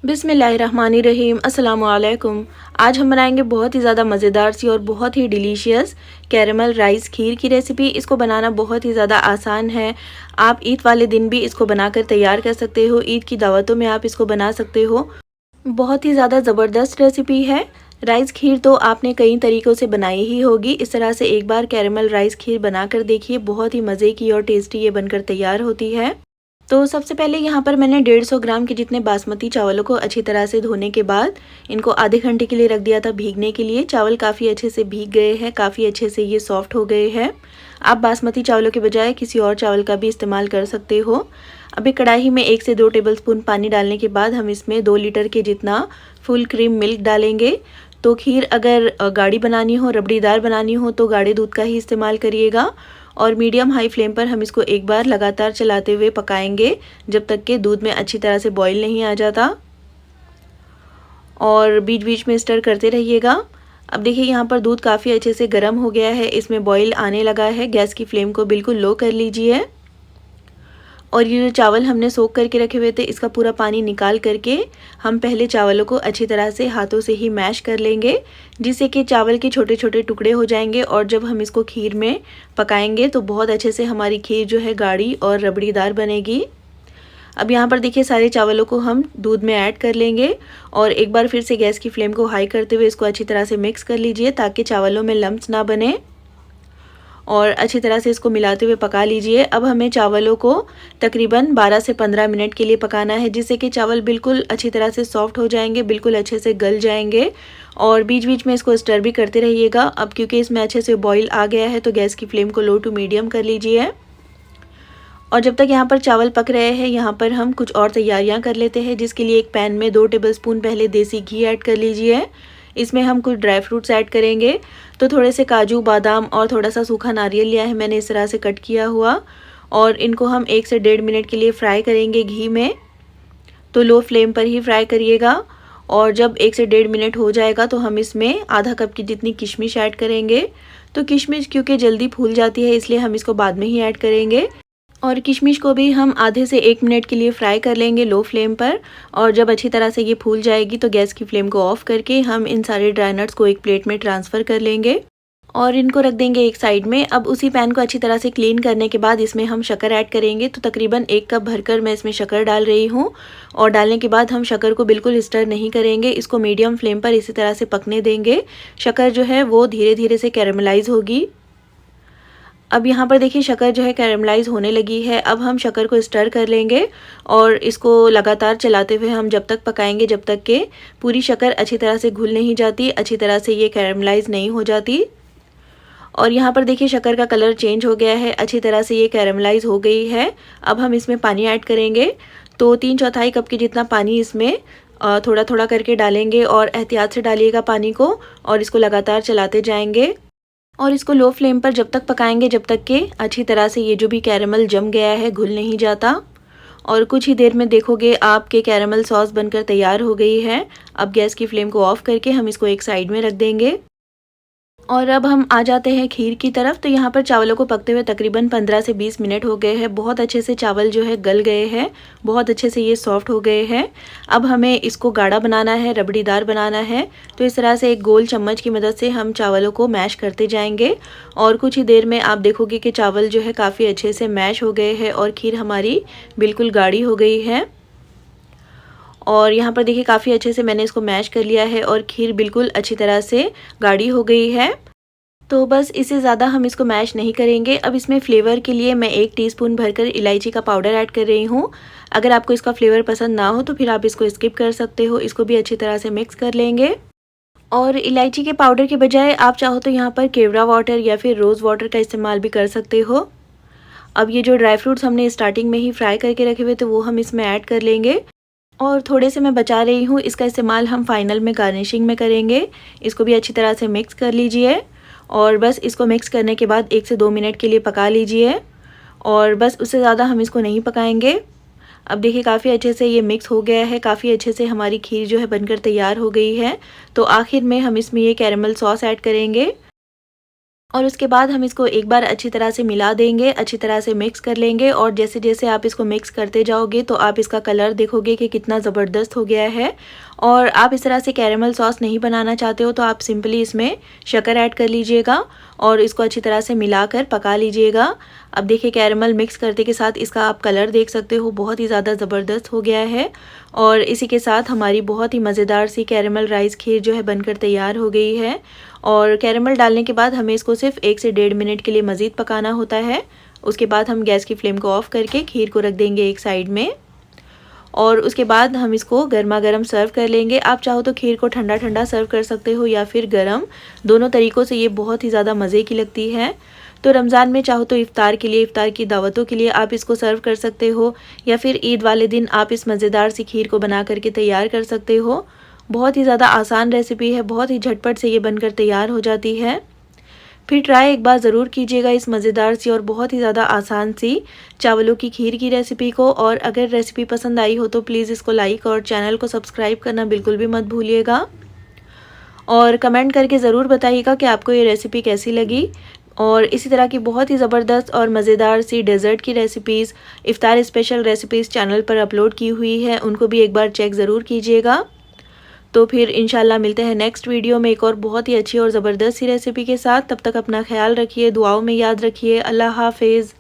बिस्मिल्लाहिर्रहमानिर्रहीम अस्सलाम वालेकुम। आज हम बनाएंगे बहुत ही ज़्यादा मज़ेदार सी और बहुत ही डिलीशियस कैरेमल राइस खीर की रेसिपी। इसको बनाना बहुत ही ज़्यादा आसान है। आप ईद वाले दिन भी इसको बनाकर तैयार कर सकते हो। ईद की दावतों में आप इसको बना सकते हो। बहुत ही ज़्यादा ज़बरदस्त रेसिपी है। राइस खीर तो आपने कई तरीक़ों से बनाई ही होगी। इस तरह से एक बार कैरेमल राइस खीर बनाकर देखिए, बहुत ही मज़े की और टेस्टी ये बनकर तैयार होती है। तो सबसे पहले यहाँ पर मैंने 150 ग्राम के जितने बासमती चावलों को अच्छी तरह से धोने के बाद इनको आधे घंटे के लिए रख दिया था भीगने के लिए। चावल काफ़ी अच्छे से भीग गए हैं, काफ़ी अच्छे से ये सॉफ्ट हो गए हैं। आप बासमती चावलों के बजाय किसी और चावल का भी इस्तेमाल कर सकते हो। अभी कढ़ाई में 1 से 2 टेबलस्पून पानी डालने के बाद हम इसमें 2 लीटर के जितना फुल क्रीम मिल्क डालेंगे। तो खीर अगर गाढ़ी बनानी हो, रबड़ीदार बनानी हो तो गाढ़े दूध का ही इस्तेमाल करिएगा। और मीडियम हाई फ्लेम पर हम इसको एक बार लगातार चलाते हुए पकाएंगे जब तक कि दूध में अच्छी तरह से बॉईल नहीं आ जाता। और बीच बीच में स्टर करते रहिएगा। अब देखिए यहाँ पर दूध काफ़ी अच्छे से गर्म हो गया है, इसमें बॉईल आने लगा है। गैस की फ्लेम को बिल्कुल लो कर लीजिए। और ये जो चावल हमने सोख करके रखे हुए थे, इसका पूरा पानी निकाल करके हम पहले चावलों को अच्छी तरह से हाथों से ही मैश कर लेंगे, जिससे कि चावल के छोटे छोटे टुकड़े हो जाएंगे। और जब हम इसको खीर में पकाएंगे तो बहुत अच्छे से हमारी खीर जो है गाढ़ी और रबड़ीदार बनेगी। अब यहाँ पर देखिए सारे चावलों को हम दूध में ऐड कर लेंगे और एक बार फिर से गैस की फ्लेम को हाई करते हुए इसको अच्छी तरह से मिक्स कर लीजिए, ताकि चावलों में लम्प्स ना बने। और अच्छी तरह से इसको मिलाते हुए पका लीजिए। अब हमें चावलों को तकरीबन 12 से 15 मिनट के लिए पकाना है, जिससे कि चावल बिल्कुल अच्छी तरह से सॉफ्ट हो जाएंगे, बिल्कुल अच्छे से गल जाएंगे। और बीच बीच में इसको स्टर भी करते रहिएगा। अब क्योंकि इसमें अच्छे से बॉईल आ गया है तो गैस की फ्लेम को लो टू मीडियम कर लीजिए। और जब तक यहाँ पर चावल पक रहे हैं, यहाँ पर हम कुछ और तैयारियाँ कर लेते हैं, जिसके लिए एक पैन में 2 टेबलस्पून पहले देसी घी ऐड कर लीजिए। इसमें हम कुछ ड्राई फ्रूट्स ऐड करेंगे। तो थोड़े से काजू, बादाम और थोड़ा सा सूखा नारियल लिया है मैंने इस तरह से कट किया हुआ। और इनको हम 1 से 1.5 मिनट के लिए फ्राई करेंगे घी में। तो लो फ्लेम पर ही फ्राई करिएगा। और जब 1 से 1.5 मिनट हो जाएगा तो हम इसमें आधा कप की जितनी किशमिश ऐड करेंगे। तो किशमिश क्योंकि जल्दी फूल जाती है, इसलिए हम इसको बाद में ही ऐड करेंगे। और किशमिश को भी हम आधे से 1 मिनट के लिए फ्राई कर लेंगे लो फ्लेम पर। और जब अच्छी तरह से ये फूल जाएगी तो गैस की फ्लेम को ऑफ करके हम इन सारे ड्राई नट्स को एक प्लेट में ट्रांसफ़र कर लेंगे और इनको रख देंगे एक साइड में। अब उसी पैन को अच्छी तरह से क्लीन करने के बाद इसमें हम शक्कर ऐड करेंगे। तो तकरीबन 1 कप भरकर मैं इसमें शक्कर डाल रही हूँ। और डालने के बाद हम शक्कर को बिल्कुल स्टर नहीं करेंगे, इसको मीडियम फ्लेम पर इसी तरह से पकने देंगे। शक्कर जो है वो धीरे धीरे से कैरेमलाइज़ होगी। अब यहाँ पर देखिए शक्कर जो है कैरेमलाइज़ होने लगी है। अब हम शक्कर को स्टर कर लेंगे और इसको लगातार चलाते हुए हम जब तक पकाएंगे जब तक कि पूरी शक्कर अच्छी तरह से घुल नहीं जाती, अच्छी तरह से ये कैरेमलाइज़ नहीं हो जाती। और यहाँ पर देखिए शक्कर का कलर चेंज हो गया है, अच्छी तरह से ये कैरेमलाइज़ हो गई है। अब हम इसमें पानी ऐड करेंगे। तो 3/4 कप के जितना पानी इसमें थोड़ा थोड़ा करके डालेंगे और एहतियात से डालिएगा पानी को। और इसको लगातार चलाते जाएंगे और इसको लो फ्लेम पर जब तक पकाएंगे जब तक कि अच्छी तरह से ये जो भी कैरेमल जम गया है घुल नहीं जाता। और कुछ ही देर में देखोगे आपके कैरेमल सॉस बनकर तैयार हो गई है। अब गैस की फ्लेम को ऑफ करके हम इसको एक साइड में रख देंगे। और अब हम आ जाते हैं खीर की तरफ। तो यहाँ पर चावलों को पकते हुए तकरीबन 15 से 20 मिनट हो गए हैं। बहुत अच्छे से चावल जो है गल गए हैं, बहुत अच्छे से ये सॉफ्ट हो गए हैं। अब हमें इसको गाढ़ा बनाना है, रबड़ीदार बनाना है। तो इस तरह से एक गोल चम्मच की मदद से हम चावलों को मैश करते जाएंगे। और कुछ ही देर में आप देखोगे कि चावल जो है काफ़ी अच्छे से मैश हो गए हैं और खीर हमारी बिल्कुल गाढ़ी हो गई है। और यहाँ पर देखिए काफ़ी अच्छे से मैंने इसको मैश कर लिया है और खीर बिल्कुल अच्छी तरह से गाढ़ी हो गई है। तो बस इससे ज़्यादा हम इसको मैश नहीं करेंगे। अब इसमें फ्लेवर के लिए मैं 1 टीस्पून भरकर इलायची का पाउडर ऐड कर रही हूँ। अगर आपको इसका फ्लेवर पसंद ना हो तो फिर आप इसको स्किप कर सकते हो। इसको भी अच्छी तरह से मिक्स कर लेंगे। और इलायची के पाउडर के बजाय आप चाहो तो यहाँ पर केवड़ा वाटर या फिर रोज़ वाटर का इस्तेमाल भी कर सकते हो। अब ये जो ड्राई फ्रूट्स हमने स्टार्टिंग में ही फ्राई करके रखे हुए थे वो हम इसमें ऐड कर लेंगे। और थोड़े से मैं बचा रही हूँ, इसका इस्तेमाल हम फाइनल में गार्निशिंग में करेंगे। इसको भी अच्छी तरह से मिक्स कर लीजिए। और बस इसको मिक्स करने के बाद 1 से 2 मिनट के लिए पका लीजिए। और बस उससे ज़्यादा हम इसको नहीं पकाएंगे। अब देखिए काफ़ी अच्छे से ये मिक्स हो गया है, काफ़ी अच्छे से हमारी खीर जो है बनकर तैयार हो गई है। तो आखिर में हम इसमें ये कैरेमल सॉस ऐड करेंगे। और उसके बाद हम इसको एक बार अच्छी तरह से मिला देंगे, अच्छी तरह से मिक्स कर लेंगे। और जैसे जैसे आप इसको मिक्स करते जाओगे तो आप इसका कलर देखोगे कि कितना ज़बरदस्त हो गया है। और आप इस तरह से कैरेमल सॉस नहीं बनाना चाहते हो तो आप सिंपली इसमें शक्कर ऐड कर लीजिएगा और इसको अच्छी तरह से मिलाकर पका लीजिएगा। अब देखिए कैरेमल मिक्स करते के साथ इसका आप कलर देख सकते हो, बहुत ही ज़्यादा ज़बरदस्त हो गया है। और इसी के साथ हमारी बहुत ही मज़ेदार सी कैरेमल राइस खीर जो है बनकर तैयार हो गई है। और कैरेमल डालने के बाद हमें इसको सिर्फ 1 से 1.5 मिनट के लिए मज़ीद पकाना होता है। उसके बाद हम गैस की फ्लेम को ऑफ़ करके खीर को रख देंगे एक साइड में और उसके बाद हम इसको गर्मा गर्म सर्व कर लेंगे। आप चाहो तो खीर को ठंडा ठंडा सर्व कर सकते हो या फिर गर्म, दोनों तरीक़ों से ये बहुत ही ज़्यादा मज़े की लगती है। तो रमज़ान में चाहो तो इफ़्तार के लिए, इफ़्तार की दावतों के लिए आप इसको सर्व कर सकते हो या फिर ईद वाले दिन आप इस मज़ेदार सी खीर को बना करके तैयार कर सकते हो। बहुत ही ज़्यादा आसान रेसिपी है, बहुत ही झटपट से ये बनकर तैयार हो जाती है। फिर ट्राई एक बार ज़रूर कीजिएगा इस मज़ेदार सी और बहुत ही ज़्यादा आसान सी चावलों की खीर की रेसिपी को। और अगर रेसिपी पसंद आई हो तो प्लीज़ इसको लाइक और चैनल को सब्सक्राइब करना बिल्कुल भी मत भूलिएगा। और कमेंट करके ज़रूर बताइएगा कि आपको ये रेसिपी कैसी लगी। और इसी तरह की बहुत ही ज़बरदस्त और मज़ेदार सी डेज़र्ट की recipes, iftar special recipes channel पर अपलोड की हुई है, उनको भी एक बार चेक ज़रूर कीजिएगा। तो फिर इंशाल्लाह मिलते हैं नेक्स्ट वीडियो में एक और बहुत ही अच्छी और ज़बरदस्त सी रेसिपी के साथ। तब तक अपना ख्याल रखिए, दुआओं में याद रखिए। अल्लाह हाफ़िज़।